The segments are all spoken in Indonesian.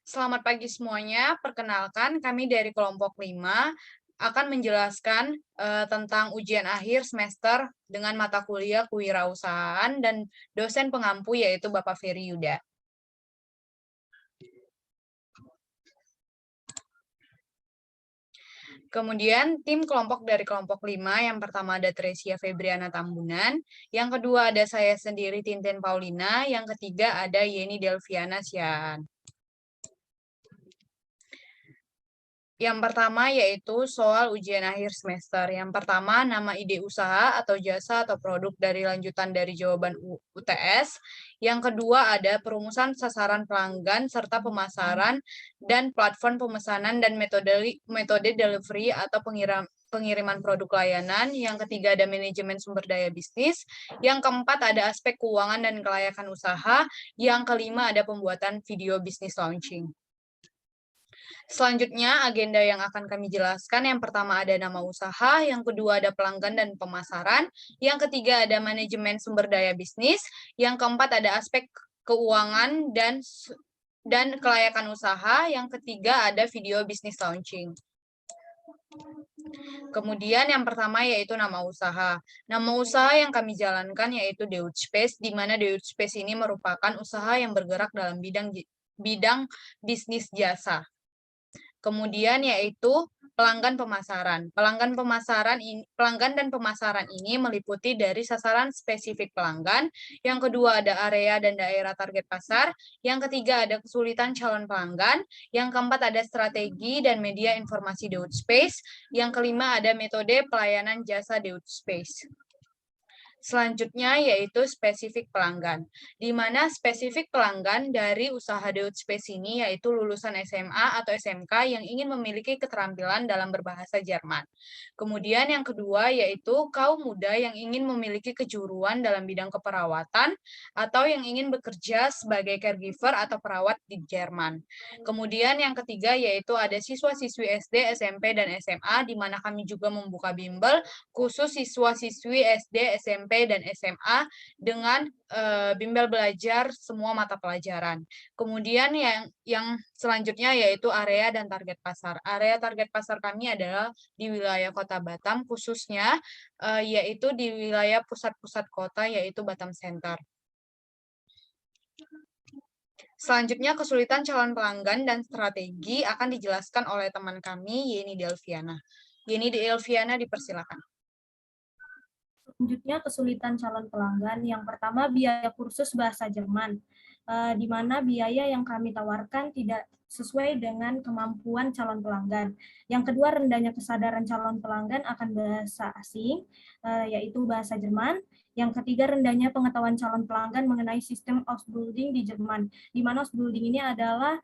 Selamat pagi semuanya. Perkenalkan, kami dari kelompok 5 akan menjelaskan tentang ujian akhir semester dengan mata kuliah kewirausahaan dan dosen pengampu yaitu Bapak Ferry Yuda. Kemudian tim kelompok dari kelompok 5 yang pertama ada Tresia Febriana Tambunan, yang kedua ada saya sendiri Tintin Paulina, yang ketiga ada Yeni Delviana Sian. Yang pertama yaitu soal ujian akhir semester. Yang pertama, nama ide usaha atau jasa atau produk dari lanjutan dari jawaban UTS. Yang kedua ada perumusan sasaran pelanggan serta pemasaran dan platform pemesanan dan metode delivery atau pengiriman produk layanan. Yang ketiga ada manajemen sumber daya bisnis. Yang keempat ada aspek keuangan dan kelayakan usaha. Yang kelima ada pembuatan video bisnis launching. Selanjutnya, agenda yang akan kami jelaskan, yang pertama ada nama usaha, yang kedua ada pelanggan dan pemasaran, yang ketiga ada manajemen sumber daya bisnis, yang keempat ada aspek keuangan dan kelayakan usaha, yang ketiga ada video bisnis launching. Kemudian yang pertama yaitu nama usaha. Nama usaha yang kami jalankan yaitu Deutspace, di mana Deutspace ini merupakan usaha yang bergerak dalam bidang bisnis jasa. Kemudian yaitu pelanggan pemasaran. Pelanggan dan pemasaran ini meliputi dari sasaran spesifik pelanggan, yang kedua ada area dan daerah target pasar, yang ketiga ada kesulitan calon pelanggan, yang keempat ada strategi dan media informasi Deutspace, yang kelima ada metode pelayanan jasa Deutspace. Selanjutnya yaitu spesifik pelanggan, di mana spesifik pelanggan dari usaha Deutspace ini yaitu lulusan SMA atau SMK yang ingin memiliki keterampilan dalam berbahasa Jerman. Kemudian yang kedua yaitu kaum muda yang ingin memiliki kejuruan dalam bidang keperawatan atau yang ingin bekerja sebagai caregiver atau perawat di Jerman. Kemudian yang ketiga yaitu ada siswa-siswi SD, SMP, dan SMA, di mana kami juga membuka bimbel khusus siswa-siswi SD, SMP, dan SMA dengan bimbel belajar semua mata pelajaran. Kemudian yang selanjutnya yaitu area dan target pasar. Area target pasar kami adalah di wilayah Kota Batam, khususnya yaitu di wilayah pusat-pusat kota yaitu Batam Center. Selanjutnya, kesulitan calon pelanggan dan strategi akan dijelaskan oleh teman kami, Yeni Delviana. Yeni Delviana, dipersilakan. Selanjutnya, kesulitan calon pelanggan. Yang pertama, biaya kursus bahasa Jerman, di mana biaya yang kami tawarkan tidak sesuai dengan kemampuan calon pelanggan. Yang kedua, rendahnya kesadaran calon pelanggan akan bahasa asing, yaitu bahasa Jerman. Yang ketiga, rendahnya pengetahuan calon pelanggan mengenai sistem Ausbildung di Jerman, di mana Ausbildung ini adalah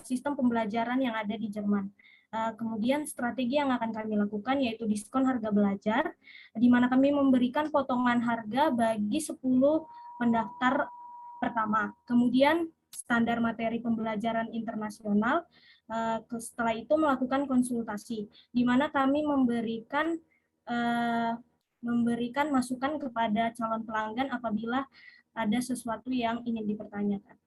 sistem pembelajaran yang ada di Jerman. Kemudian strategi yang akan kami lakukan yaitu diskon harga belajar, di mana kami memberikan potongan harga bagi 10 pendaftar pertama. Kemudian standar materi pembelajaran internasional, setelah itu melakukan konsultasi, di mana kami memberikan masukan kepada calon pelanggan apabila ada sesuatu yang ingin dipertanyakan.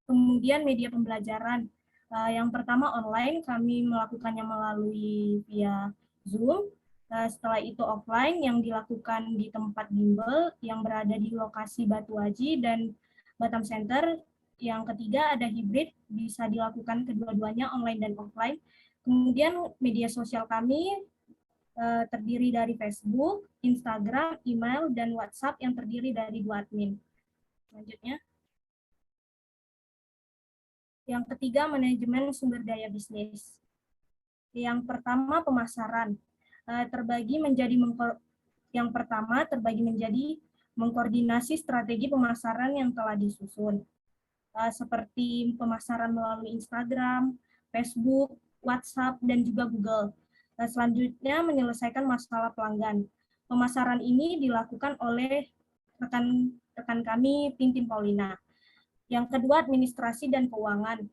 Kemudian media pembelajaran. Yang pertama online, kami melakukannya melalui via Zoom. Setelah itu offline yang dilakukan di tempat bimbel yang berada di lokasi Batu Aji dan Batam Center. Yang ketiga ada hibrid, bisa dilakukan kedua-duanya online dan offline. Kemudian media sosial kami terdiri dari Facebook, Instagram, email, dan WhatsApp yang terdiri dari 2 admin. Selanjutnya. Yang ketiga, manajemen sumber daya bisnis. Yang pertama, pemasaran. Yang pertama terbagi menjadi mengkoordinasi strategi pemasaran yang telah disusun, seperti pemasaran melalui Instagram, Facebook, WhatsApp, dan juga Google. Selanjutnya, menyelesaikan masalah pelanggan. Pemasaran ini dilakukan oleh rekan kami, Tintin Paulina. Yang kedua, administrasi dan keuangan.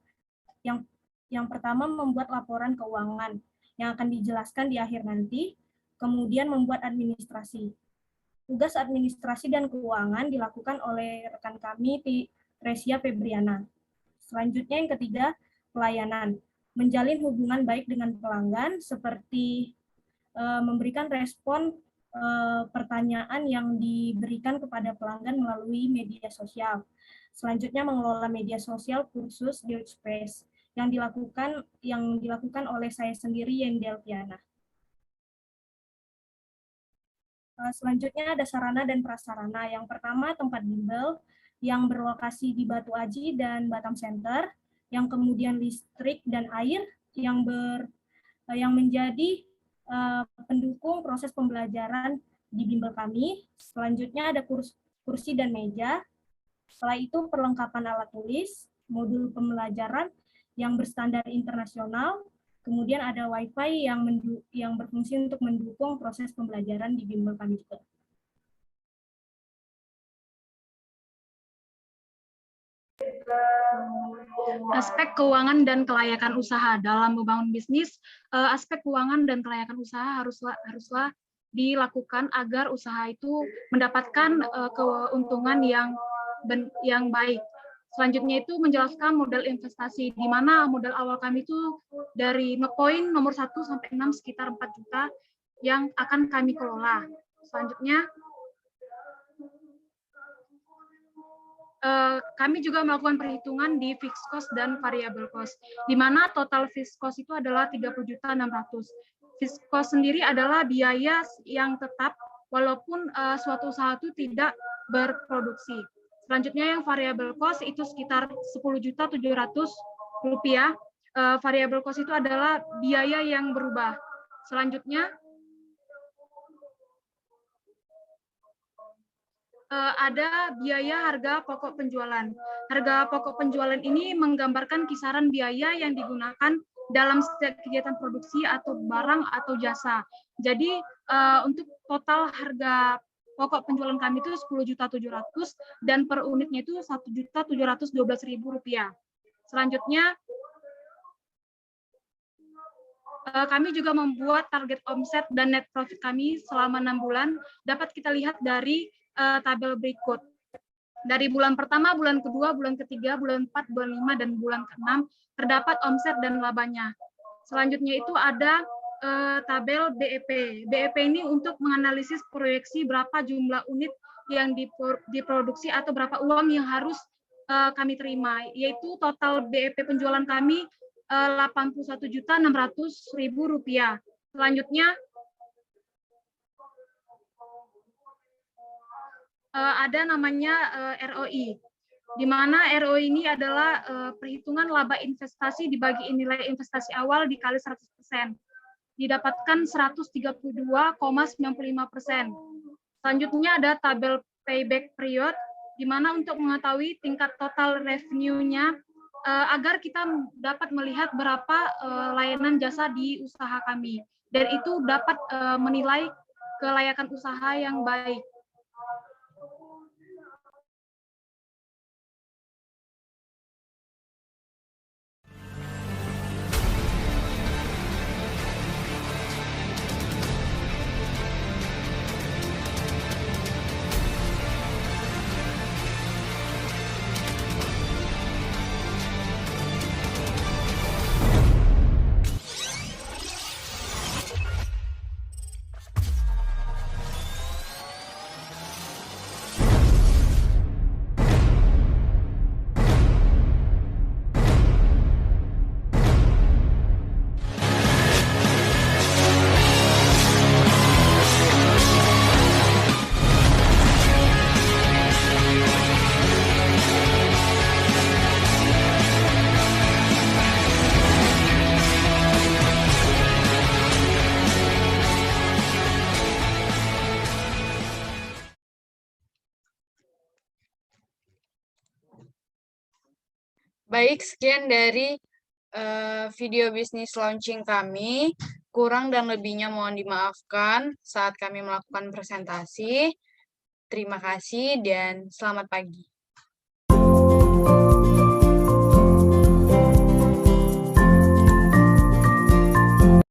Yang pertama, membuat laporan keuangan. yang akan dijelaskan di akhir nanti. Kemudian membuat administrasi. Tugas administrasi dan keuangan dilakukan oleh rekan kami, Tresia Febriana. Selanjutnya yang ketiga, pelayanan. Menjalin hubungan baik dengan pelanggan seperti memberikan respon pertanyaan yang diberikan kepada pelanggan melalui media sosial. Selanjutnya mengelola media sosial kursus DeutschSpace yang dilakukan oleh saya sendiri, Yendel Piana. Selanjutnya ada sarana dan prasarana. Yang pertama tempat bimbel yang berlokasi di Batu Aji dan Batam Center, yang kemudian listrik dan air yang menjadi pendukung proses pembelajaran di bimbel kami. Selanjutnya ada kursi dan meja. Setelah itu perlengkapan alat tulis, modul pembelajaran yang berstandar internasional, kemudian ada Wi-Fi yang berfungsi untuk mendukung proses pembelajaran di bimbel kami juga. Aspek keuangan dan kelayakan usaha dalam membangun bisnis, aspek keuangan dan kelayakan usaha haruslah dilakukan agar usaha itu mendapatkan keuntungan yang baik. Selanjutnya itu menjelaskan modal investasi, di mana modal awal kami itu dari poin nomor 1 sampai 6 sekitar 4 juta yang akan kami kelola. Selanjutnya, kami juga melakukan perhitungan di fixed cost dan variable cost, di mana total fixed cost itu adalah 30.600.000. Fixed cost sendiri adalah biaya yang tetap walaupun suatu usaha itu tidak berproduksi. Selanjutnya yang variable cost itu sekitar 10.700.000 rupiah. Variable cost itu adalah biaya yang berubah. Selanjutnya ada biaya harga pokok penjualan. Harga pokok penjualan ini menggambarkan kisaran biaya yang digunakan dalam setiap kegiatan produksi atau barang atau jasa. Jadi untuk total harga pokok penjualan kami itu 10.700.000 dan per unitnya itu 1.712.000 rupiah. Selanjutnya kami juga membuat target omset dan net profit kami selama 6 bulan. Dapat kita lihat dari tabel berikut. Dari bulan pertama, bulan kedua, bulan ketiga, bulan 4, bulan 5, dan bulan ke-6 terdapat omset dan labanya. Selanjutnya itu ada tabel BEP. BEP ini untuk menganalisis proyeksi berapa jumlah unit yang diproduksi atau berapa uang yang harus kami terima, yaitu total BEP penjualan kami 81.600.000 rupiah. Selanjutnya ada namanya ROI, di mana ROI ini adalah perhitungan laba investasi dibagi nilai investasi awal dikali 100%. Didapatkan 132,95%. Selanjutnya ada tabel payback period, di mana untuk mengetahui tingkat total revenue-nya agar kita dapat melihat berapa layanan jasa di usaha kami, dan itu dapat menilai kelayakan usaha yang baik. Baik, sekian dari video bisnis launching kami. Kurang dan lebihnya mohon dimaafkan saat kami melakukan presentasi. Terima kasih dan selamat pagi.